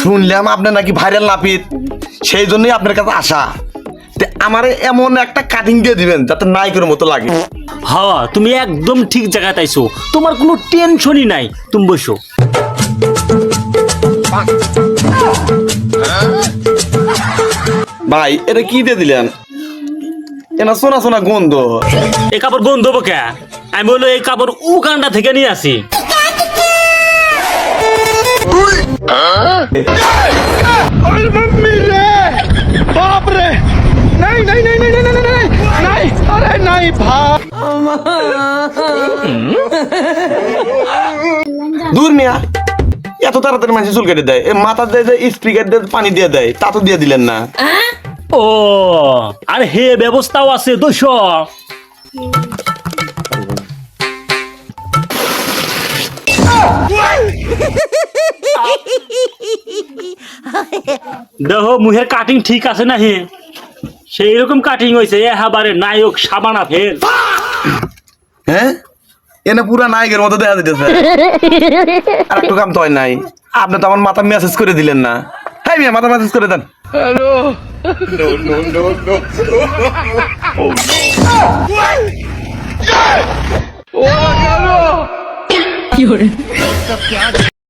শুনলাম আপনি নাকি ভাইরাল নাপিত, সেই জন্যই আপনার কাছে আসা। আমারে এমন একটা কাটিং দিয়ে দিবেন যাতে নায়কের মতো লাগে। হ্যাঁ, তুমি একদম ঠিক জায়গায় আইছো, তোমার কোনো টেনশনই নাই, তুমি বসো। ভাই এটা কি দিয়ে দিলেন? এনা সোনা সোনা গন্ধ। এই কাপড় গন্ধ হবো কে? আমি হলো এই কাপড় উগান্ডা থেকে নিয়ে আসি। দূর মিয়া, এত তাড়াতাড়ি মানুষ চুল কেটে দেয়? মাথা দিয়ে যে স্পিকার দিয়ে পানি দিয়ে দেয়, তা তো দিয়ে দিলেন না। ও আর হে ব্যবস্থাও আছে দোষ। দেখো মুহের কাটিং ঠিক আছে না হে? সেই রকম কাটিং হয়েছে এবারে নায়ক সাবানা ফের। হ্যাঁ, এনে পুরা নায়কের মতো দেখা দিতেছে। আর একটু কাম তো হয় নাই, আপনি তো আমার মাথা মেসেজ করে দিলেন না। হ্যাঁ মিয়া, মাথা মেসেজ করে দেন। Hello, no no no no.